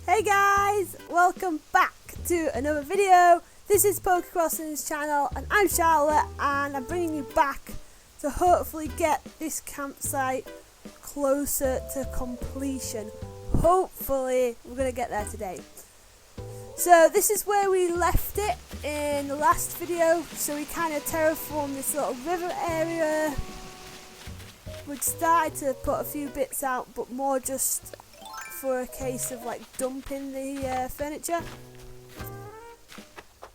Hey guys, welcome back to another video. This is Pt.2's channel and I'm Charlotte, and I'm bringing you back to hopefully get this campsite closer to completion. Hopefully we're going to get there today. So this is where we left it in the last video. So we kind of terraformed this little river area. We'd started to put a few bits out, but more just for a case of like dumping the furniture.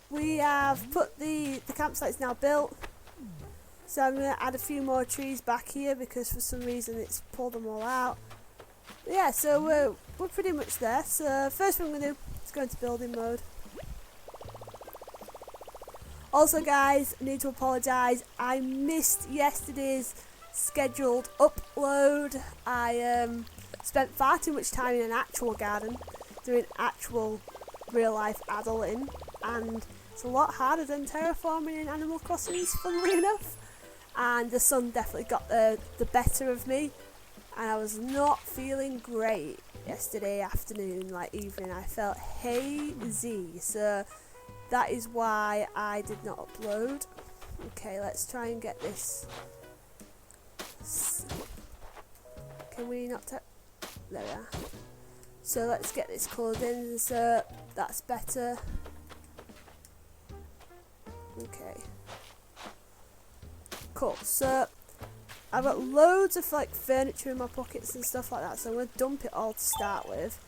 We have put the campsite's now built, so I'm going to add a few more trees back here because for some reason it's pulled them all out. But yeah, so we're pretty much there. So first thing I'm going to do is go into building mode. Also guys, I need to apologise, I missed yesterday's scheduled upload. I spent far too much time in an actual garden doing actual real life adulting, and it's a lot harder than terraforming in Animal Crossing, funnily enough, and the sun definitely got the better of me, and I was not feeling great yesterday afternoon, like evening. I felt hazy, so that is why I did not upload. Okay, let's try and get this. Can we not there we are. So let's get this coloured in, so that's better. Okay. Cool, so I've got loads of like furniture in my pockets and stuff like that, so I'm going to dump it all to start with,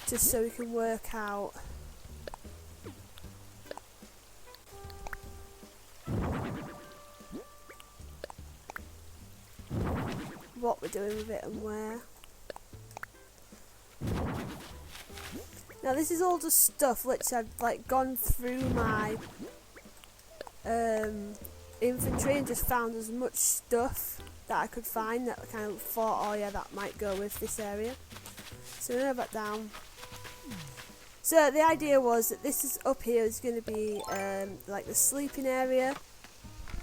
just so we can work out what we're doing with it and where. Now this is all just stuff which I've like gone through my inventory and just found as much stuff that I could find that I kind of thought, oh yeah, that might go with this area. So I'm going to go back down. So the idea was that this is up here is going to be like the sleeping area,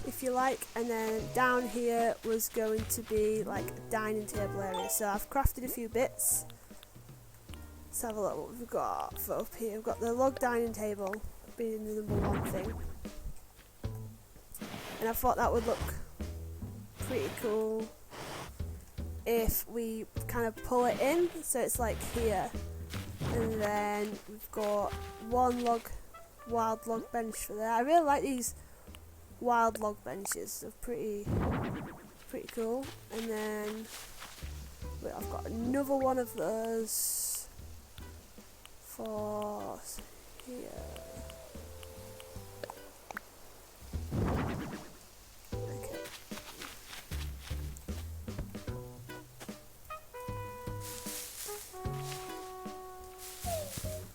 if you like, and then down here was going to be like a dining table area. So I've crafted a few bits. Let's have a look what we've got for up here. We've got the log dining table being the number one thing, and I thought that would look pretty cool if we kind of pull it in, so it's like here, and then we've got one wild log bench for there. I really like these wild log benches, they're pretty cool. And then wait, I've got another one of those for here. Okay.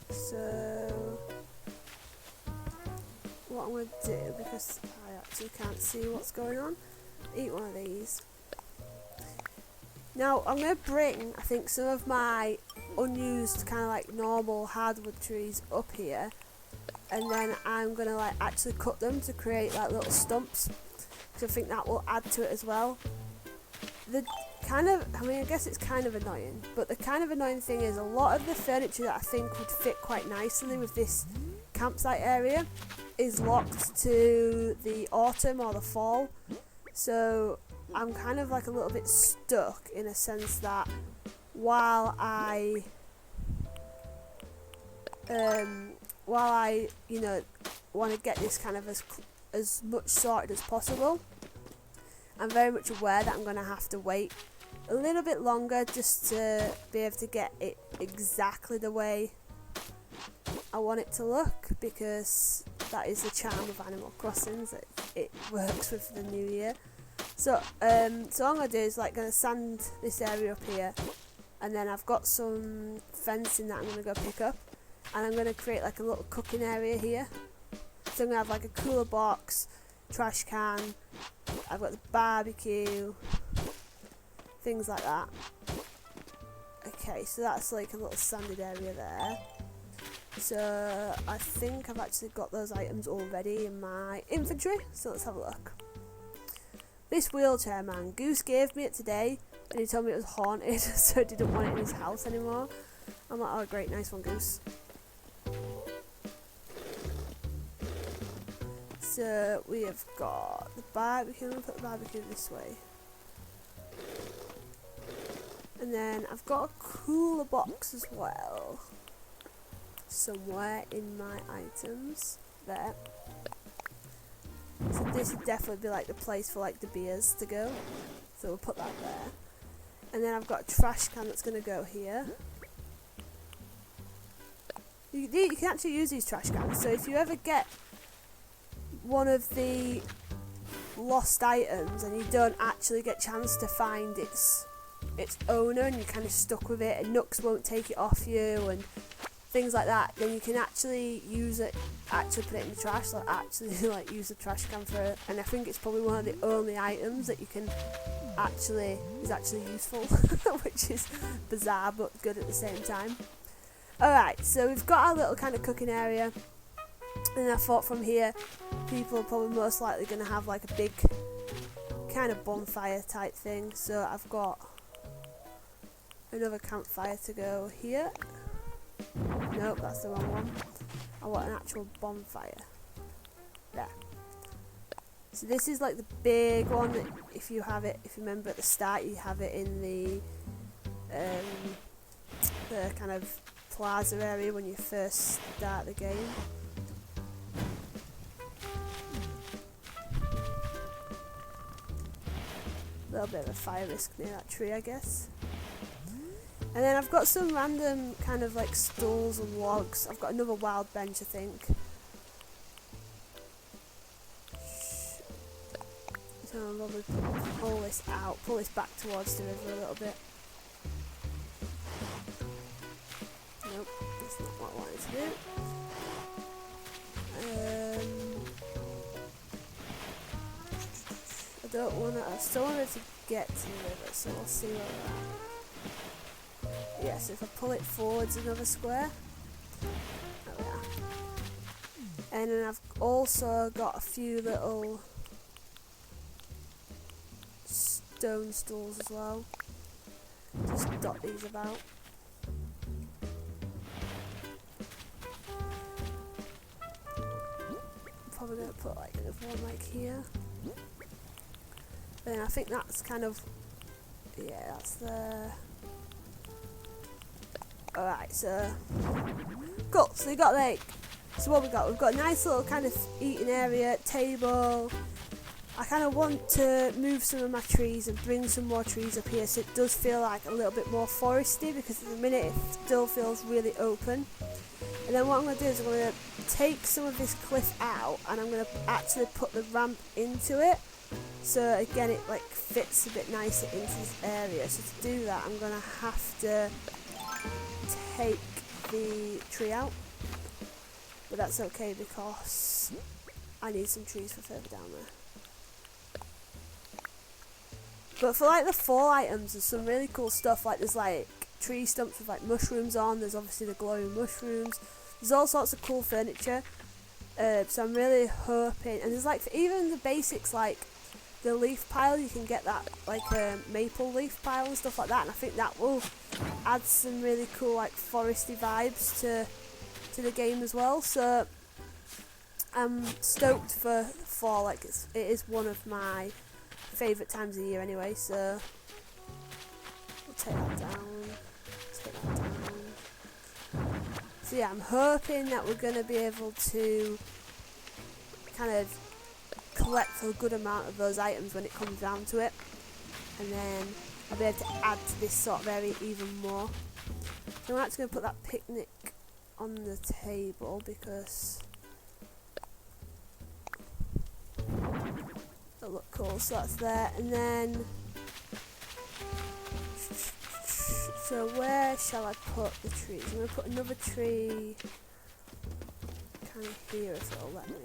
So what I'm going to do, because I actually can't see what's going on, eat one of these. Now I'm going to bring, I think, some of my unused kind of like normal hardwood trees up here, and then I'm going to like actually cut them to create like little stumps, because I think that will add to it as well. The kind of, I mean, I guess it's kind of annoying, but the kind of annoying thing is a lot of the furniture that I think would fit quite nicely with this campsite area is locked to the autumn or the fall, so I'm kind of like a little bit stuck in a sense that while I you know, want to get this kind of as much sorted as possible, I'm very much aware that I'm going to have to wait a little bit longer just to be able to get it exactly the way I want it to look, because that is the charm of Animal Crossing, it works with the new year. So so all I'm going to do is like going to sand this area up here, and then I've got some fencing that I'm going to go pick up, and I'm going to create like a little cooking area here. So I'm going to have like a cooler box, trash can, I've got the barbecue, things like that. Okay, so that's like a little sanded area there. So I think I've actually got those items already in my inventory, so let's have a look. This wheelchair, man, Goose gave me it today and he told me it was haunted, so he didn't want it in his house anymore. I'm like, oh great, nice one, Goose. So we have got the barbecue. I'm going to put the barbecue this way. And then I've got a cooler box as well. Somewhere in my items. There. So this would definitely be like the place for like the beers to go. So we'll put that there. And then I've got a trash can that's going to go here. You can actually use these trash cans. So if you ever get one of the lost items and you don't actually get a chance to find its owner and you're kind of stuck with it and Nooks won't take it off you and things like that, then you can actually use it, actually put it in the trash, like actually like use the trash can for it. And I think it's probably one of the only items that you can is actually useful, which is bizarre but good at the same time. Alright, so we've got our little kind of cooking area, and I thought from here people are probably most likely going to have like a big kind of bonfire type thing. So I've got another campfire to go here. Nope, that's the wrong one. I want an actual bonfire. There. So this is like the big one that if you remember at the start, you have it in the kind of plaza area when you first start the game. A little bit of a fire risk near that tree, I guess. And then I've got some random kind of like stools and logs. I've got another wild bench, I think. So I'll probably pull this out, pull this back towards the river a little bit. Nope, that's not what I wanted to do. I still wanted to get to the river, so we'll see where we're at. Yeah, so if I pull it forwards another square, there we are. And then I've also got a few little stone stools as well. Just dot these about. I'm probably going to put like another one like here. Then I think that's kind of, yeah, that's the... Alright, so cool. So we got like, so what we got? We've got a nice little kind of eating area, table. I kind of want to move some of my trees and bring some more trees up here, so it does feel like a little bit more foresty, because at the minute it still feels really open. And then what I'm going to do is I'm going to take some of this cliff out, and I'm going to actually put the ramp into it. So again, it like fits a bit nicer into this area. So to do that, I'm going to have to take the tree out, but that's okay because I need some trees for further down there. But for like the fall items, there's some really cool stuff. Like there's like tree stumps with like mushrooms on. There's obviously the glowing mushrooms. There's all sorts of cool furniture. So I'm really hoping, and there's like even the basics like the leaf pile, you can get that like a maple leaf pile and stuff like that, and I think that will add some really cool like foresty vibes to the game as well. So I'm stoked for fall. Like it is one of my favourite times of the year anyway, so we'll take that down. Take that down. So yeah, I'm hoping that we're going to be able to kind of collect a good amount of those items when it comes down to it, and then I'll be able to add to this sort of area even more. So I'm actually going to put that picnic on the table because it'll look cool. So that's there, and then so where shall I put the trees? I'm going to put another tree kind of here if it'll let me.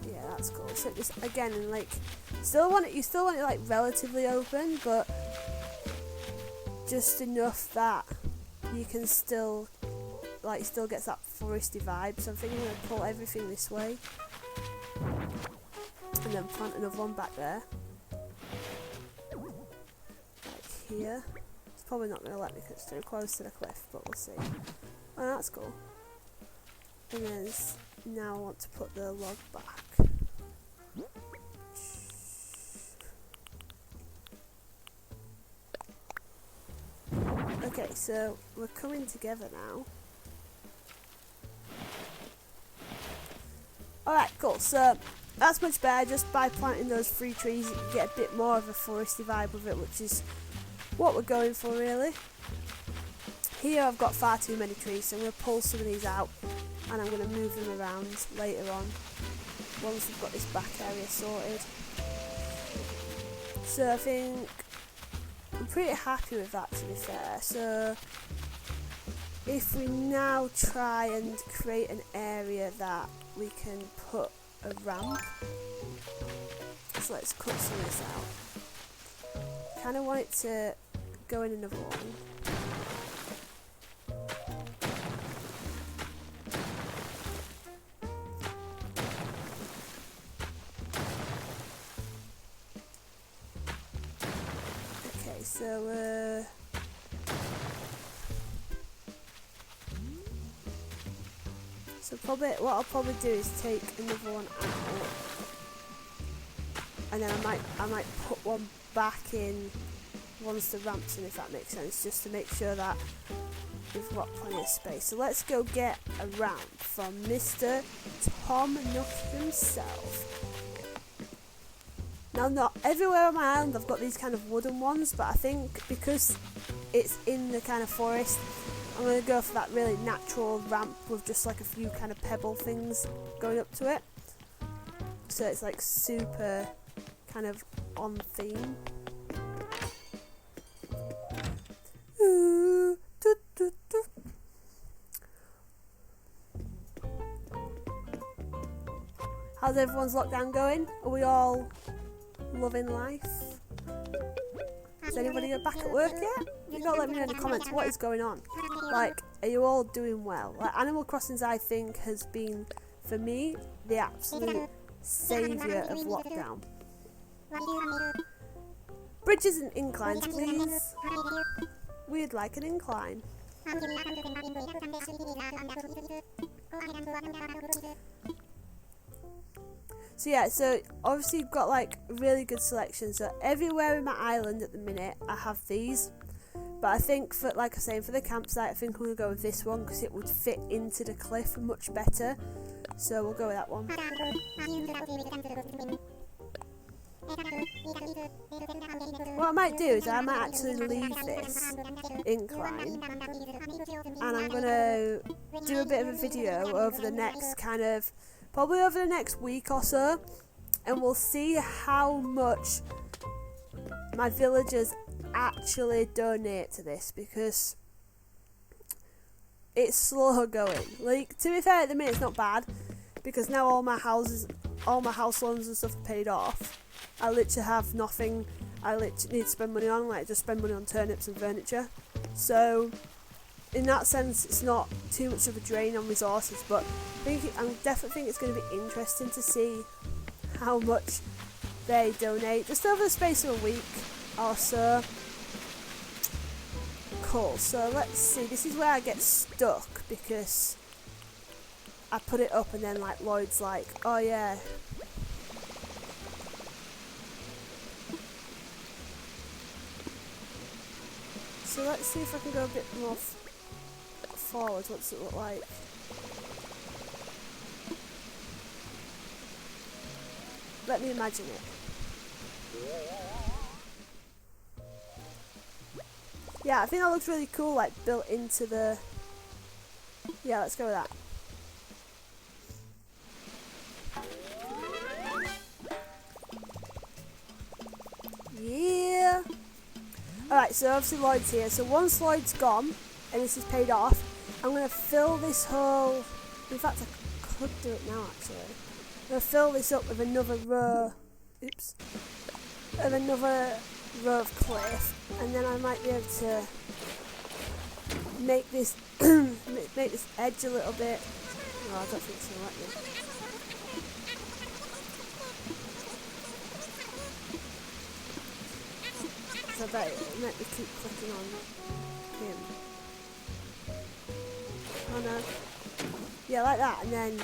Yeah, that's cool. So just again, and like, you still want it like relatively open, but just enough that you can still gets that foresty vibe. So I think I'm gonna pull everything this way, and then plant another one back there, like here. It's probably not going to let me because it's too close to the cliff, but we'll see. Oh, that's cool. And then now I want to put the log back. Okay, so we're coming together now. Alright, cool. So that's much better. Just by planting those 3 trees, you can get a bit more of a foresty vibe with it, which is what we're going for, really. Here I've got far too many trees, so I'm going to pull some of these out and I'm going to move them around later on once we've got this back area sorted. So I think I'm pretty happy with that, to be fair. So if we now try and create an area that we can put a ramp, so let's cut some of this out. Kind of want it to go in another one. Okay, so probably what I'll probably do is take another one out, and then I might put one back in once the ramp's in, if that makes sense, just to make sure that we've got plenty of space. So let's go get a ramp from Mr. Tom Nook himself. Now, not everywhere on my island I've got these kind of wooden ones, but I think because it's in the kind of forest, I'm going to go for that really natural ramp with just like a few kind of pebble things going up to it. So it's like super kind of on theme. Ooh, doo, doo, doo. How's everyone's lockdown going? Are we all loving life? Is anybody back at work yet? You gotta let me know in the comments what is going on. Like, are you all doing well? Like, Animal Crossings, I think, has been, for me, the absolute saviour of lockdown. Bridges and inclines, please. We'd like an incline. So yeah, so obviously you've got like really good selection. So everywhere in my island at the minute, I have these. But I think for, like I say, for the campsite, I think I'm going to go with this one because it would fit into the cliff much better. So we'll go with that one. What I might do is I might actually leave this incline and I'm going to do a bit of a video over the next probably over the next week or so, and we'll see how much my villagers actually donate to this, because it's slow going. Like, to be fair, at the minute it's not bad, because now all my house loans and stuff are paid off. I literally have nothing I literally need to spend money on, like just spend money on turnips and furniture. So in that sense, it's not too much of a drain on resources, but I definitely think it's going to be interesting to see how much they donate, just over the space of a week or so. Cool, so let's see, this is where I get stuck, because I put it up and then like Lloyd's like, oh yeah. So let's see if I can go a bit more forward. What's it look like? Let me imagine it. Yeah, I think that looks really cool, like built into the... Yeah, let's go with that. Yeah! Alright, so obviously Lloyd's here. So once Lloyd's gone, and this is paid off, I'm going to fill this whole... In fact, I could do it now, actually. I'm going to fill this up with another row... Oops. Of another row of cliff, and then I might be able to make this make this edge a little bit. Oh, I don't think it's gonna let me. So I bet it make me keep clicking on him. Oh no. Yeah, like that, and then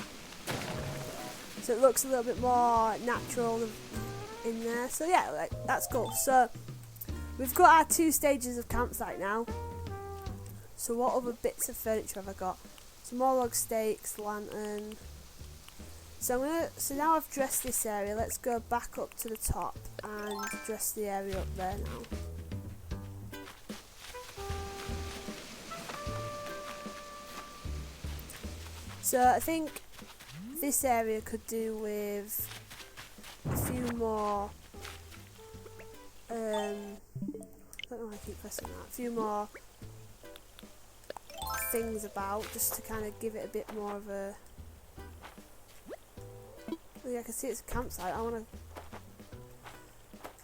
so it looks a little bit more natural in there. So yeah, like, that's cool. So we've got our 2 stages of campsite now. So what other bits of furniture have I got? Some more log stakes, lantern. So now I've dressed this area. Let's go back up to the top and dress the area up there now. So I think this area could do with a few more. I don't know why I keep pressing that. A few more things about, just to kind of give it a bit more of a. I can see it's a campsite. I want to.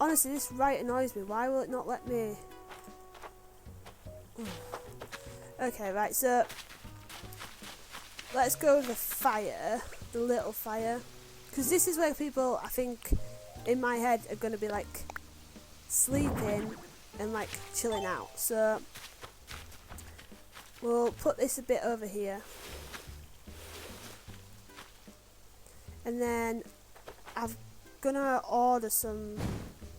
Honestly, this right annoys me. Why will it not let me? Okay, right. So let's go with the fire, the little fire, because this is where people, I think, in my head, are going to be like sleeping and like chilling out. So we'll put this a bit over here. And then I'm gonna order some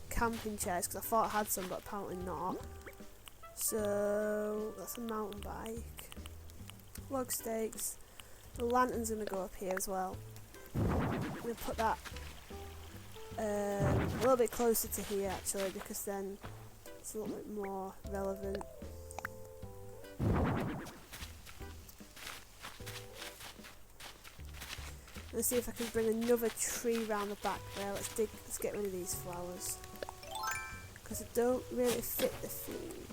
camping chairs because I thought I had some, but apparently not. So that's a mountain bike, log stakes. The lantern's gonna go up here as well. I'm gonna put that a little bit closer to here actually, because then it's a little bit more relevant. Let's see if I can bring another tree round the back there. Let's get rid of these flowers, because they don't really fit the theme.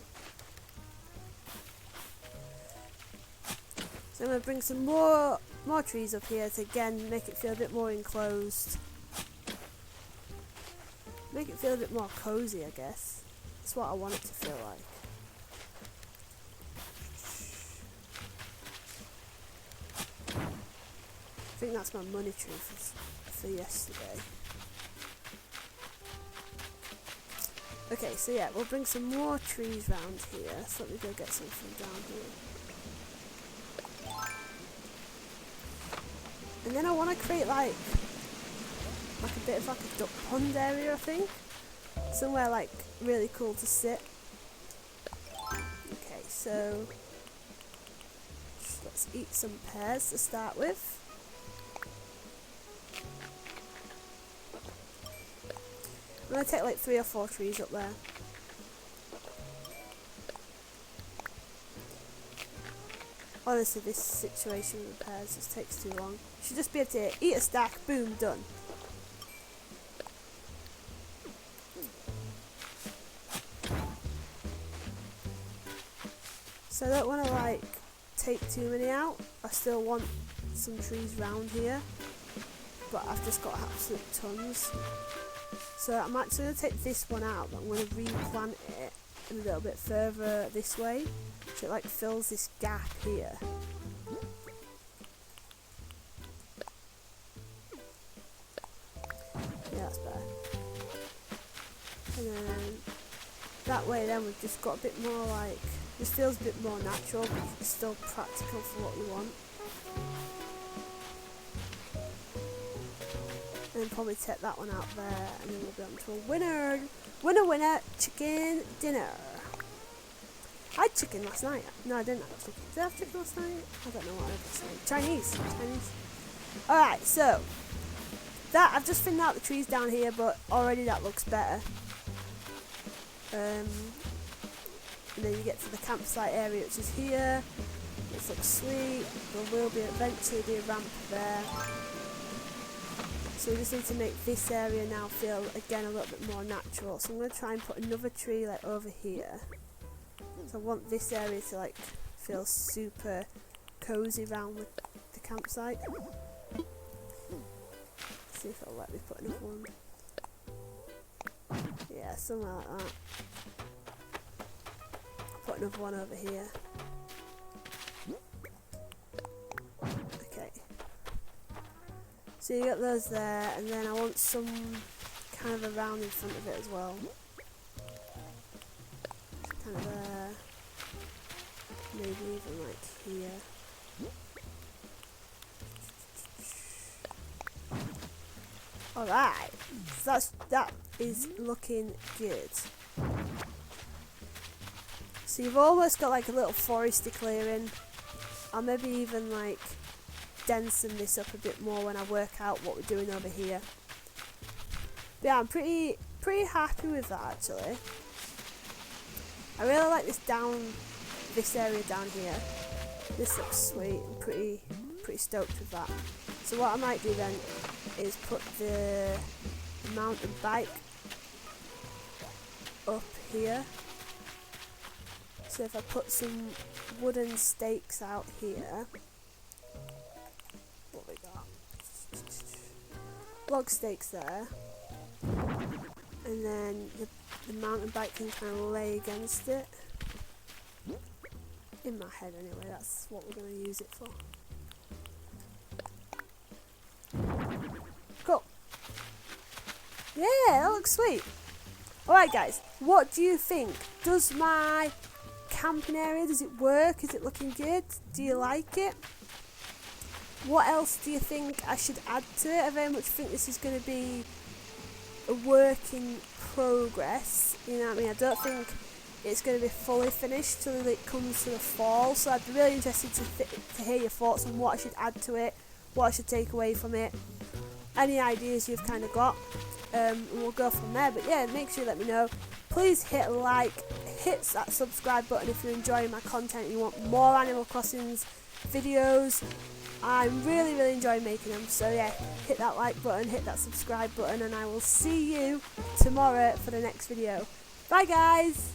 So I'm going to bring some more trees up here to again make it feel a bit more enclosed. Make it feel a bit more cozy, I guess. That's what I want it to feel like. I think that's my money tree for yesterday. Okay, so yeah, we'll bring some more trees round here. So let me go get something down here. And then I want to create like a bit of like a duck pond area, I think. Somewhere like really cool to sit. Okay, so let's eat some pears to start with. I'm going to take like 3 or 4 trees up there. Honestly, this situation with the pears just takes too long. You should just be able to eat a stack, boom, done. So I don't want to like take too many out. I still want some trees round here, but I've just got absolute tons. So I'm actually going to take this one out, but I'm going to replant it a little bit further this way, so it like fills this gap here. Yeah, that's better. And then that way then we've just got a bit more like, this feels a bit more natural, but it's still practical for what we want. And then probably take that one out there, and then we'll be on to a winner. Winner, chicken dinner. I had chicken last night. No, I didn't have chicken. Did I have chicken last night? I don't know what I had last night. Chinese. Alright, so that I've just thinned out the trees down here, but already that looks better. And then you get to the campsite area, which is here. This looks sweet. There will be eventually be a ramp there. So we just need to make this area now feel again a little bit more natural. So I'm going to try and put another tree like over here. So I want this area to like feel super cozy around with the campsite. Let's see if it'll let me put another one. Yeah, somewhere like that. I'll put another one over here. So you got those there, and then I want some kind of a round in front of it as well. maybe even like here. Alright, so that is looking good. So you've almost got like a little foresty clearing. I'll maybe even like densen this up a bit more when I work out what we're doing over here. But yeah, I'm pretty happy with that actually. I really like this area down here. This looks sweet. I'm pretty stoked with that. So what I might do then is put the mountain bike up here. So if I put some wooden stakes out here, what we got? Log stakes there, and then the mountain bike can kind of lay against it. In my head anyway, that's what we're going to use it for. Cool. Yeah, that looks sweet. Alright guys, what do you think? Does my camping area, does it work? Is it looking good? Do you like it? What else do you think I should add to it? I very much think this is going to be a work in progress. You know what I mean? I don't think it's going to be fully finished till it comes to the fall. So I'd be really interested to hear your thoughts on what I should add to it, what I should take away from it, any ideas you've kind of got. And we'll go from there. But yeah, make sure you let me know. Please hit like, hit that subscribe button if you're enjoying my content and you want more Animal Crossings videos. I'm really enjoying making them, so yeah, hit that like button, hit that subscribe button, and I will see you tomorrow for the next video. Bye guys!